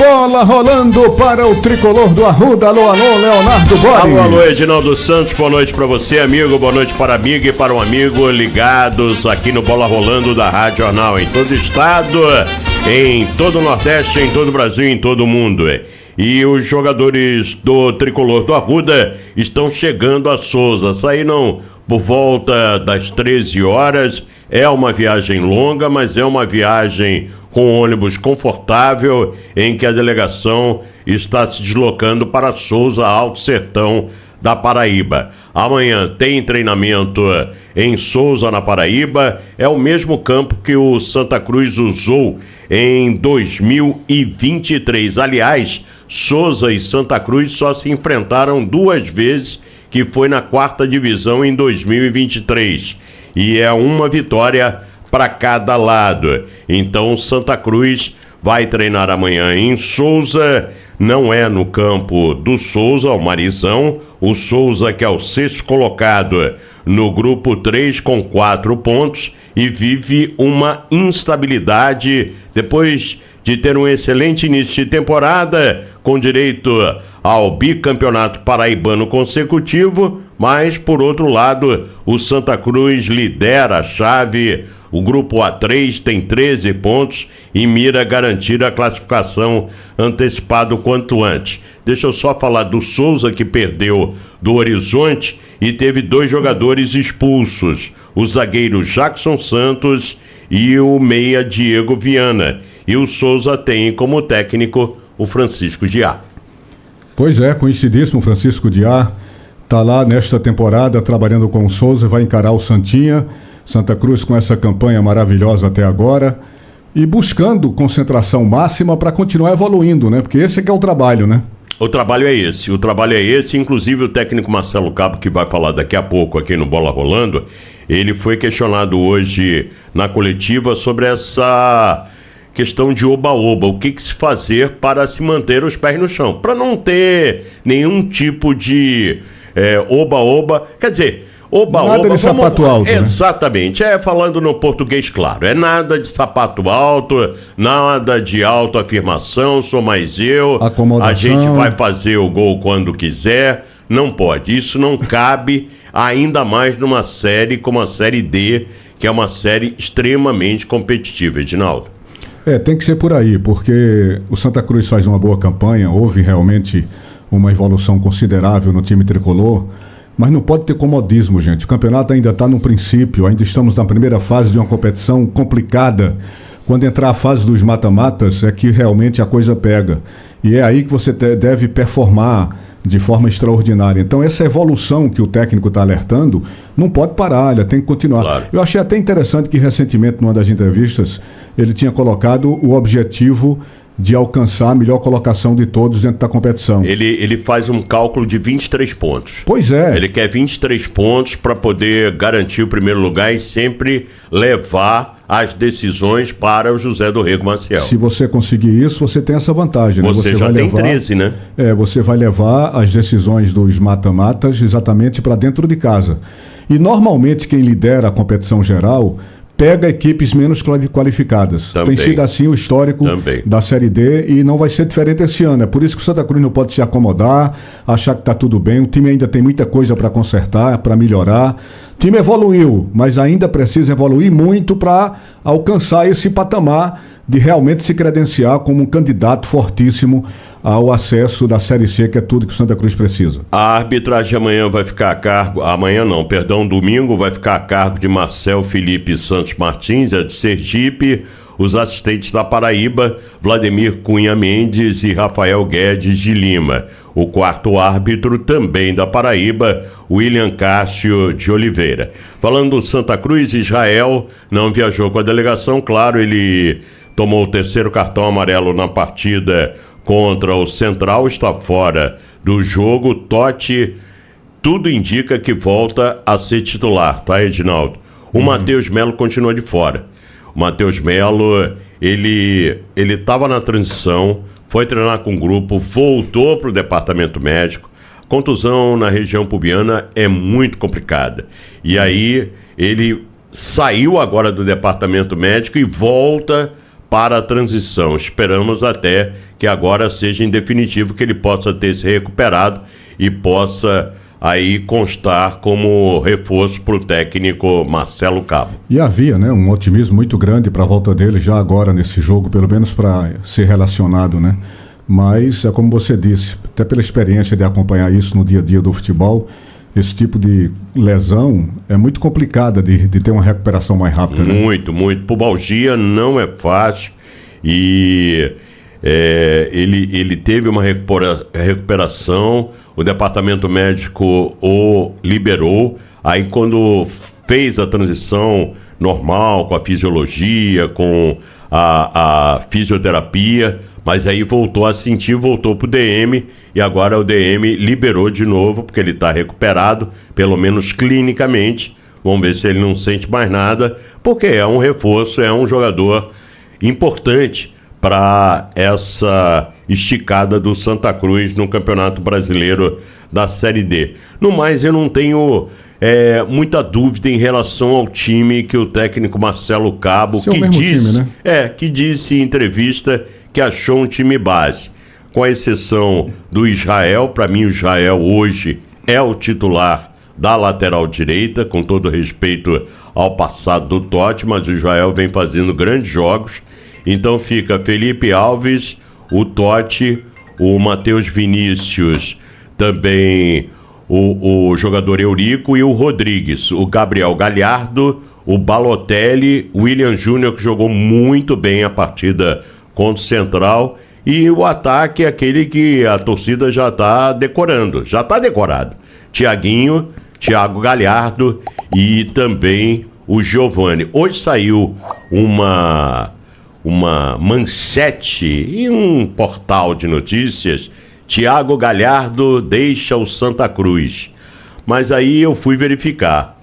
bola rolando para o tricolor do Arruda. Alô, alô, Leonardo Borges. Alô, alô, Edinaldo Santos, boa noite para você, amigo, boa noite para a amiga e para um amigo ligados aqui no Bola Rolando da Rádio Jornal, em todo o estado, em todo o Nordeste, em todo o Brasil, em todo o mundo. E os jogadores do tricolor do Arruda estão chegando a Souza, saíram por volta das 13 horas, é uma viagem longa, mas é uma viagem com ônibus confortável, em que a delegação está se deslocando para Souza, Alto Sertão da Paraíba. Amanhã tem treinamento em Souza, na Paraíba, é o mesmo campo que o Santa Cruz usou em 2023. Aliás, Souza e Santa Cruz só se enfrentaram 2 vezes, que foi na 4ª divisão em 2023. E é uma vitória para cada lado. Então Santa Cruz vai treinar amanhã em Souza, não é no campo do Souza, o Marizão, o Souza que é o 6º colocado no grupo 3 com 4 pontos e vive uma instabilidade depois de ter um excelente início de temporada, com direito ao bicampeonato paraibano consecutivo, mas, por outro lado, o Santa Cruz lidera a chave. O grupo A3 tem 13 pontos e mira garantir a classificação antecipada o quanto antes. Deixa eu só falar do Souza, que perdeu do Horizonte e teve 2 jogadores expulsos, o zagueiro Jackson Santos e o meia Diego Viana. E o Souza tem como técnico o Francisco Diá. Pois é, conhecidíssimo Francisco Diá, está lá nesta temporada trabalhando com o Souza, vai encarar o Santinha. Santa Cruz com essa campanha maravilhosa até agora e buscando concentração máxima para continuar evoluindo, né? Porque esse é que é o trabalho, né? O trabalho é esse, inclusive o técnico Marcelo Cabo, que vai falar daqui a pouco aqui no Bola Rolando, ele foi questionado hoje na coletiva sobre essa questão de oba-oba, o que se fazer para se manter os pés no chão, para não ter nenhum tipo de oba-oba, quer dizer... Nada de sapato alto, né? Exatamente, falando no português claro, nada de sapato alto, nada de autoafirmação, sou mais eu, acomodação. A gente vai fazer o gol quando quiser, não pode, isso não cabe, ainda mais numa série como a Série D, que é uma série extremamente competitiva, Edinaldo. Tem que ser por aí, porque o Santa Cruz faz uma boa campanha, houve realmente uma evolução considerável no time tricolor, mas não pode ter comodismo, gente. O campeonato ainda está no princípio, ainda estamos na primeira fase de uma competição complicada. Quando entrar a fase dos mata-matas é que realmente a coisa pega. E é aí que você deve performar de forma extraordinária. Então essa evolução que o técnico está alertando não pode parar, ela tem que continuar. Claro. Eu achei até interessante que recentemente, numa das entrevistas, ele tinha colocado o objetivo de alcançar a melhor colocação de todos dentro da competição. Ele faz um cálculo de 23 pontos. Pois é. Ele quer 23 pontos para poder garantir o primeiro lugar e sempre levar as decisões para o José do Rego Maciel. Se você conseguir isso, você tem essa vantagem. Você já vai tem levar, 13, né? Você vai levar as decisões dos mata-matas exatamente para dentro de casa. E normalmente quem lidera a competição geral pega equipes menos qualificadas. Também. Tem sido assim o histórico da Série D e não vai ser diferente esse ano. É por isso que o Santa Cruz não pode se acomodar, achar que está tudo bem. O time ainda tem muita coisa para consertar, para melhorar. O time evoluiu, mas ainda precisa evoluir muito para alcançar esse patamar de realmente se credenciar como um candidato fortíssimo ao acesso da Série C, que é tudo que o Santa Cruz precisa. A arbitragem amanhã vai ficar a cargo, domingo vai ficar a cargo de Marcel Felipe Santos Martins, de Sergipe, os assistentes da Paraíba, Vladimir Cunha Mendes e Rafael Guedes de Lima. O 4º árbitro, também da Paraíba, William Cássio de Oliveira. Falando do Santa Cruz, Israel não viajou com a delegação, claro, ele tomou o 3º cartão amarelo na partida contra o Central, está fora do jogo. Totti, tudo indica que volta a ser titular, tá, Edinaldo? O Matheus Melo continua de fora. O Matheus Melo, ele estava na transição, foi treinar com o grupo, voltou para o departamento médico. Contusão na região pubiana é muito complicada. E aí ele saiu agora do departamento médico e volta para a transição. Esperamos até que agora seja em definitivo, que ele possa ter se recuperado e possa aí constar como reforço para o técnico Marcelo Cabo. E havia, né, um otimismo muito grande para a volta dele já agora nesse jogo, pelo menos para ser relacionado, né? Mas é como você disse, até pela experiência de acompanhar isso no dia a dia do futebol, esse tipo de lesão é muito complicada de ter uma recuperação mais rápida. Muito, né? Muito. Pubalgia não é fácil e ele teve uma recuperação, o departamento médico o liberou, aí quando fez a transição normal com a fisiologia, com a fisioterapia, mas aí voltou a sentir, voltou pro DM e agora o DM liberou de novo, porque ele está recuperado, pelo menos clinicamente. Vamos ver se ele não sente mais nada, porque é um reforço, é um jogador importante para essa esticada do Santa Cruz no Campeonato Brasileiro da Série D. No mais, eu não tenho muita dúvida em relação ao time que o técnico Marcelo Cabo, que disse em entrevista que achou um time base, com a exceção do Israel. Para mim, o Israel hoje é o titular da lateral direita, com todo respeito ao passado do Totti, mas o Israel vem fazendo grandes jogos. Então fica Felipe Alves, o Totti, o Matheus Vinícius, também o jogador Eurico e o Rodrigues, o Gabriel Galhardo, o Balotelli, o William Júnior, que jogou muito bem a partida contra o Central, e o ataque é aquele que a torcida já está decorando, já está decorado. Thiago Galhardo e também o Giovani. Hoje saiu uma manchete em um portal de notícias: Thiago Galhardo deixa o Santa Cruz. Mas aí eu fui verificar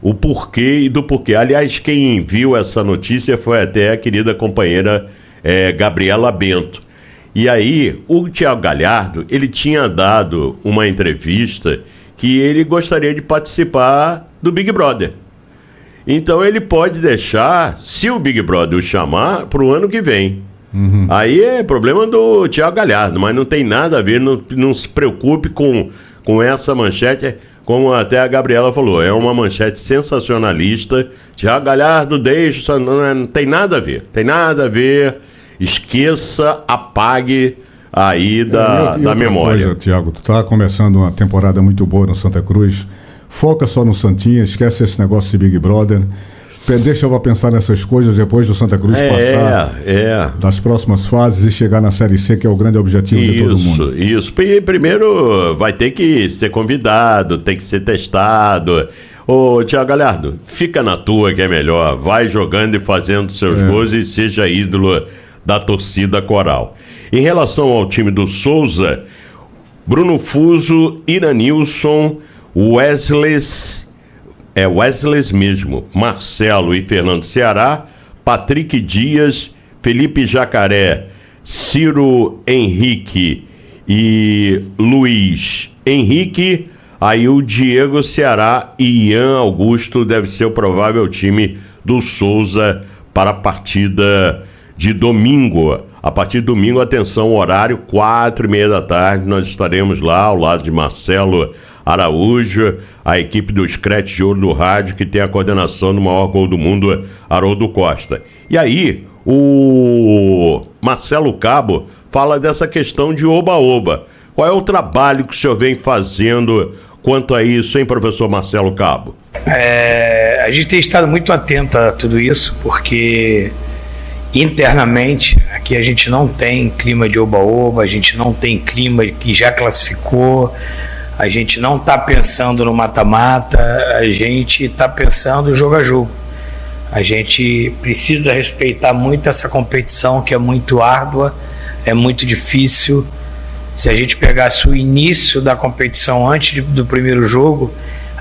o porquê e do porquê. Aliás, quem viu essa notícia foi até a querida companheira Gabriela Bento. E aí, o Thiago Galhardo, ele tinha dado uma entrevista que ele gostaria de participar do Big Brother. Então ele pode deixar, se o Big Brother o chamar, para o ano que vem. Aí é problema do Thiago Galhardo, mas não tem nada a ver, não se preocupe com essa manchete, como até a Gabriela falou, é uma manchete sensacionalista. Thiago Galhardo deixa, não tem nada a ver, esqueça, apague aí da memória. Coisa, Thiago, tu tá começando uma temporada muito boa no Santa Cruz, foca só no Santinha, esquece esse negócio de Big Brother. Deixa eu pensar nessas coisas depois do Santa Cruz passar das próximas fases e chegar na Série C, que é o grande objetivo de todo mundo. Isso. Primeiro vai ter que ser convidado, tem que ser testado. Ô, Thiago Galhardo, fica na tua que é melhor. Vai jogando e fazendo seus gols e seja ídolo da torcida coral. Em relação ao time do Souza, Bruno Fuso, Iranilson, Wesley mesmo, Marcelo e Fernando Ceará, Patrick Dias, Felipe Jacaré, Ciro Henrique e Luiz Henrique. Aí o Diego Ceará e Ian Augusto deve ser o provável time do Souza para a partida de domingo. A partir de domingo, atenção, horário 4h30 da tarde, nós estaremos lá ao lado de Marcelo Araújo, a equipe do Scratch de Ouro do Rádio, que tem a coordenação do maior gol do mundo, Haroldo Costa. E aí, o Marcelo Cabo fala dessa questão de oba-oba. Qual é o trabalho que o senhor vem fazendo quanto a isso, hein, professor Marcelo Cabo? A gente tem estado muito atento a tudo isso, porque internamente aqui a gente não tem clima de oba-oba, a gente não tem clima que já classificou, a gente não está pensando no mata-mata, a gente está pensando jogo a jogo. A gente precisa respeitar muito essa competição, que é muito árdua, é muito difícil. Se a gente pegasse o início da competição antes do primeiro jogo,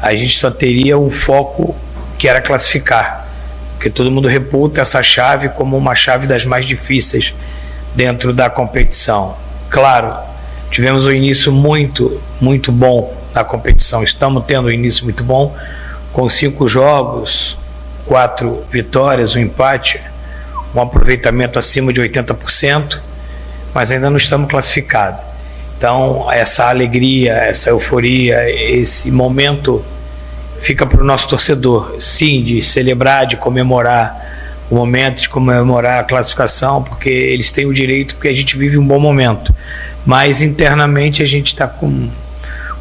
a gente só teria um foco que era classificar, porque todo mundo reputa essa chave como uma chave das mais difíceis dentro da competição. Claro, tivemos um início muito bom na competição, estamos tendo um início muito bom, com 5 jogos, 4 vitórias, um empate, um aproveitamento acima de 80%, mas ainda não estamos classificados. Então, essa alegria, essa euforia, esse momento fica para o nosso torcedor, sim, de celebrar, de comemorar o momento, de comemorar a classificação, porque eles têm o direito, porque a gente vive um bom momento. Mas internamente a gente está com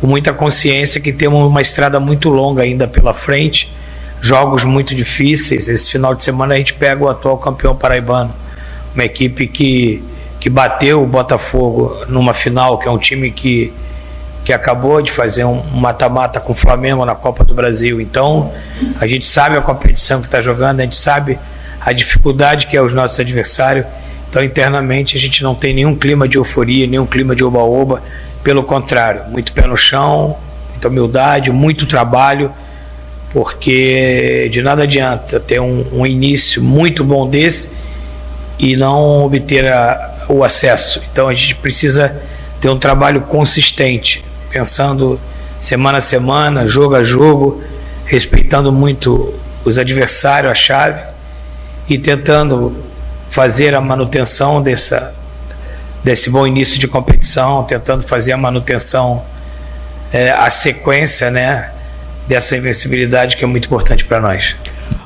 muita consciência que temos uma estrada muito longa ainda pela frente, jogos muito difíceis. Esse final de semana a gente pega o atual campeão paraibano, uma equipe que bateu o Botafogo numa final, que é um time que acabou de fazer um mata-mata com o Flamengo na Copa do Brasil. Então a gente sabe a competição que está jogando, a gente sabe a dificuldade que é os nossos adversários. Então internamente a gente não tem nenhum clima de euforia, nenhum clima de oba-oba, pelo contrário, muito pé no chão, muita humildade, muito trabalho, porque de nada adianta ter um início muito bom desse e não obter o acesso. Então a gente precisa ter um trabalho consistente, pensando semana a semana, jogo a jogo, respeitando muito os adversários, a chave, e tentando fazer a manutenção desse bom início de competição, tentando fazer a manutenção, a sequência, né, dessa invencibilidade que é muito importante para nós.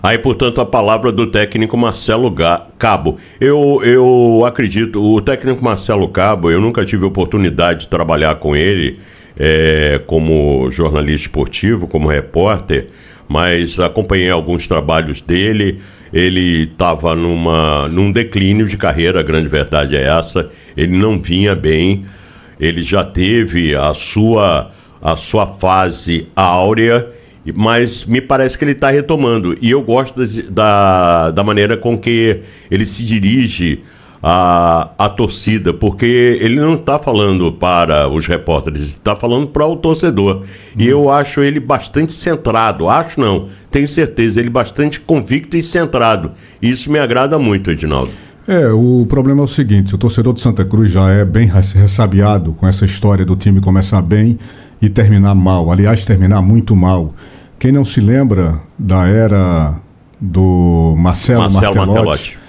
Aí, portanto, a palavra do técnico Marcelo Cabo. Eu acredito, o técnico Marcelo Cabo, eu nunca tive oportunidade de trabalhar com ele como jornalista esportivo, como repórter, mas acompanhei alguns trabalhos dele. Ele estava num declínio de carreira, a grande verdade é essa. Ele não vinha bem, ele já teve a sua fase áurea, mas me parece que ele está retomando. E eu gosto da maneira com que ele se dirige à torcida, porque ele não está falando para os repórteres, está falando para o torcedor. E eu acho ele bastante centrado, tenho certeza, ele bastante convicto e centrado. Isso me agrada muito, Edinaldo. O problema é o seguinte, o torcedor de Santa Cruz já é bem ressabiado com essa história do time começar bem e terminar mal, aliás, terminar muito mal. Quem não se lembra da era do Marcelo Martelotti,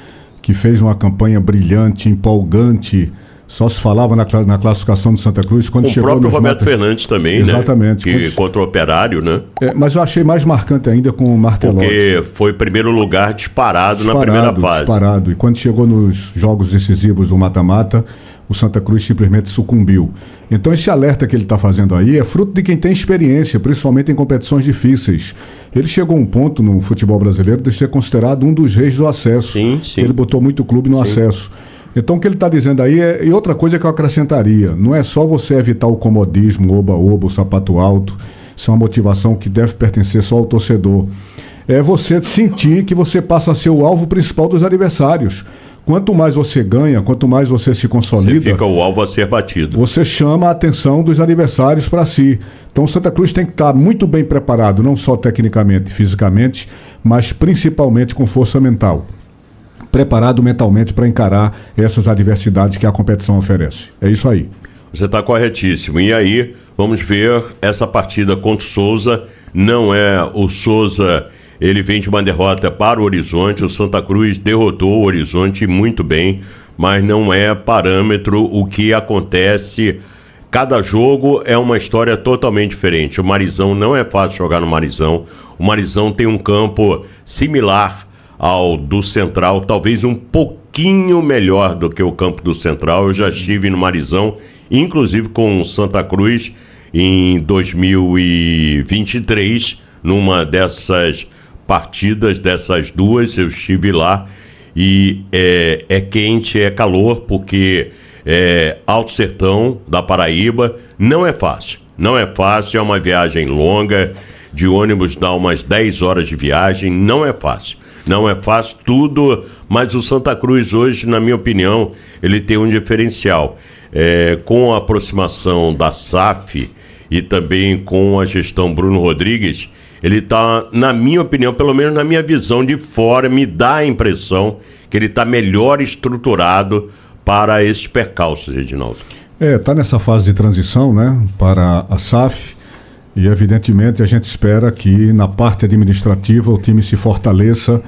que fez uma campanha brilhante, empolgante, só se falava na classificação do Santa Cruz quando chegou o próprio Roberto Fernandes também, exatamente, né? Contra o Operário, né? Mas eu achei mais marcante ainda com o Martelotti. Porque foi primeiro lugar disparado na primeira fase. Disparado. E quando chegou nos jogos decisivos do mata-mata, o Santa Cruz simplesmente sucumbiu. Então esse alerta que ele está fazendo aí é fruto de quem tem experiência, principalmente em competições difíceis. Ele chegou a um ponto no futebol brasileiro de ser considerado um dos reis do acesso. Sim. Ele botou muito clube no acesso. Então o que ele está dizendo aí e outra coisa que eu acrescentaria, não é só você evitar o comodismo, oba-oba, o sapato alto, isso é uma motivação que deve pertencer só ao torcedor. É você sentir que você passa a ser o alvo principal dos adversários. Quanto mais você ganha, quanto mais você se consolida, você fica o alvo a ser batido. Você chama a atenção dos adversários para si. Então o Santa Cruz tem que estar muito bem preparado, não só tecnicamente, fisicamente, mas principalmente com força mental. Preparado mentalmente para encarar essas adversidades que a competição oferece. É isso aí. Você está corretíssimo. E aí, vamos ver essa partida contra o Souza. Não é o Souza, ele vem de uma derrota para o Horizonte. O Santa Cruz derrotou o Horizonte muito bem, mas não é parâmetro o que acontece. Cada jogo é uma história totalmente diferente. O Marizão não é fácil jogar no Marizão. O Marizão tem um campo similar ao do Central, talvez um pouquinho melhor do que o campo do Central. Eu já estive no Marizão, inclusive com o Santa Cruz, em 2023, numa dessas partidas, dessas duas, eu estive lá, e é quente, é calor, porque Alto Sertão da Paraíba não é fácil, é uma viagem longa, de ônibus dá umas 10 horas de viagem, não é fácil tudo, mas o Santa Cruz hoje, na minha opinião, ele tem um diferencial. Com a aproximação da SAF e também com a gestão Bruno Rodrigues, ele está, na minha opinião, pelo menos na minha visão de fora, me dá a impressão que ele está melhor estruturado para esses percalços, Edinaldo. Está nessa fase de transição, né, para a SAF. E, evidentemente, a gente espera que na parte administrativa o time se fortaleça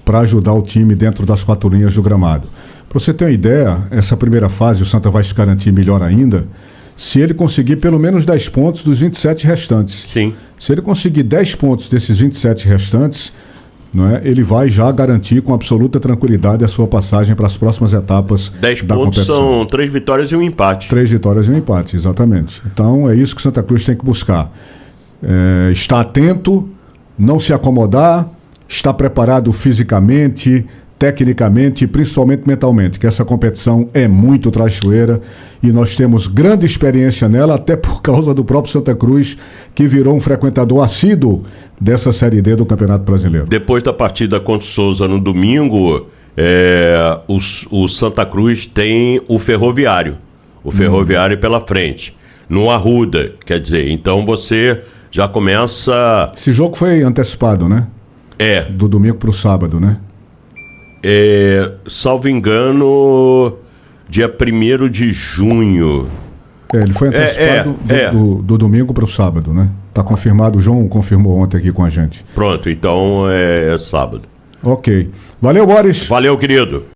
para ajudar o time dentro das 4 linhas do gramado. Para você ter uma ideia, essa primeira fase o Santa vai se garantir melhor ainda se ele conseguir pelo menos 10 pontos dos 27 restantes. Sim. Se ele conseguir 10 pontos desses 27 restantes, não é, ele vai já garantir com absoluta tranquilidade a sua passagem para as próximas etapas 10 da pontos competição. são 3 vitórias e um empate. 3 vitórias e um empate, exatamente. Então é isso que o Santa Cruz tem que buscar. Estar atento, não se acomodar, estar preparado fisicamente, tecnicamente e principalmente mentalmente, que essa competição é muito traiçoeira e nós temos grande experiência nela, até por causa do próprio Santa Cruz, que virou um frequentador assíduo dessa Série D do Campeonato Brasileiro. Depois da partida contra o Souza no domingo, o Santa Cruz tem o Ferroviário. O Ferroviário pela frente. No Arruda, quer dizer, então você já começa... Esse jogo foi antecipado, né? Do domingo para o sábado, né? Salvo engano, dia 1º de junho. Ele foi antecipado do domingo para o sábado, né? Tá confirmado, o João confirmou ontem aqui com a gente. Pronto, então é sábado. Ok. Valeu, Boris. Valeu, querido.